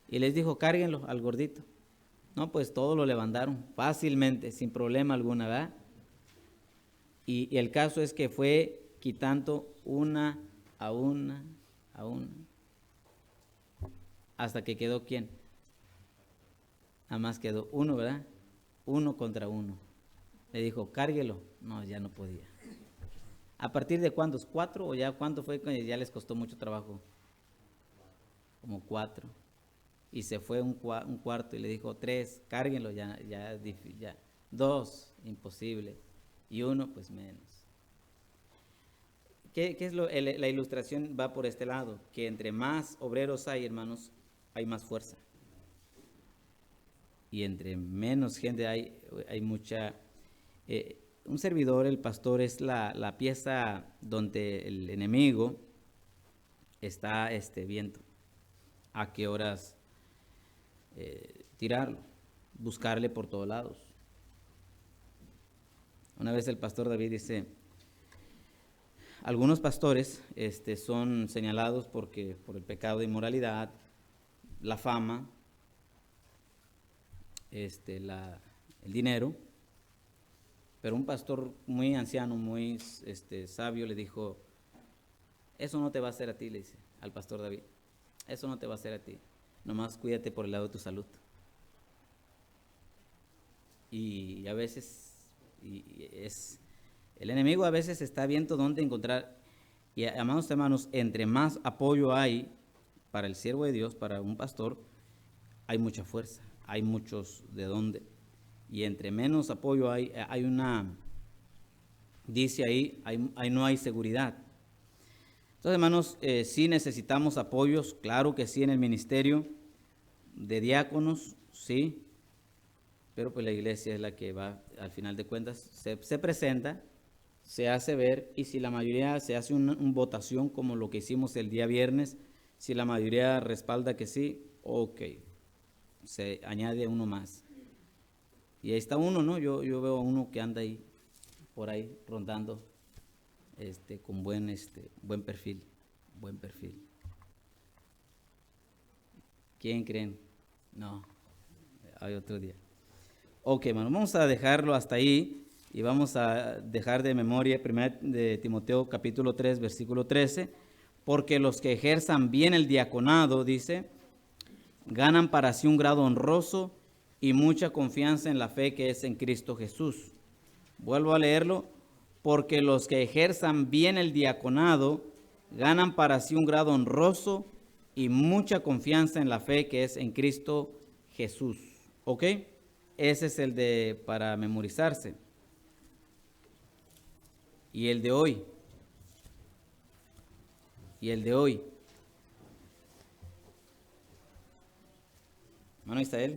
Y les dijo, cárguenlo al gordito. No, pues todos lo levantaron fácilmente, sin problema alguna, ¿verdad? Y el caso es que fue quitando una a una, hasta que quedó ¿quién? Nada más quedó uno, ¿verdad? 1 contra 1. Le dijo, cárguelo. No, ya no podía. ¿A partir de cuántos? ¿4 o ya cuánto fue que ya les costó mucho trabajo? Como 4. Y se fue un cuarto y le dijo 3, cárguenlo, ya 2, imposible. Y 1, pues menos. ¿Qué es la ilustración? Va por este lado, que entre más obreros hay, hermanos, hay más fuerza. Y entre menos gente hay mucha... un servidor, el pastor, es la pieza donde el enemigo está viendo a qué horas tirarlo, buscarle por todos lados. Una vez el pastor David dice, algunos pastores son señalados por el pecado de inmoralidad, la fama, el dinero, pero un pastor muy anciano, muy sabio le dijo, eso no te va a hacer a ti, le dice al pastor David, eso no te va a hacer a ti, nomás cuídate por el lado de tu salud. Y a veces, el enemigo a veces está viendo dónde encontrar, y amados hermanos, entre más apoyo hay para el siervo de Dios, para un pastor, hay mucha fuerza, hay muchos de dónde, y entre menos apoyo hay dice ahí, no hay seguridad. Entonces, hermanos, sí necesitamos apoyos, claro que sí, en el ministerio de diáconos, sí, pero pues la iglesia es la que va, al final de cuentas, se presenta, se hace ver, y si la mayoría se hace una votación como lo que hicimos el día viernes, si la mayoría respalda que sí, ok, se añade uno más. Y ahí está uno, ¿no? Yo veo a uno que anda ahí, por ahí, rondando, con buen perfil, buen perfil. ¿Quién creen? No, hay otro día. Ok, hermano, vamos a dejarlo hasta ahí y vamos a dejar de memoria 1 de Timoteo capítulo 3, versículo 13, porque los que ejerzan bien el diaconado, dice, ganan para sí un grado honroso y mucha confianza en la fe que es en Cristo Jesús. Vuelvo a leerlo, porque los que ejerzan bien el diaconado ganan para sí un grado honroso y mucha confianza en la fe que es en Cristo Jesús. ¿Ok? Ese es para memorizarse. Y el de hoy. Hermano Isael.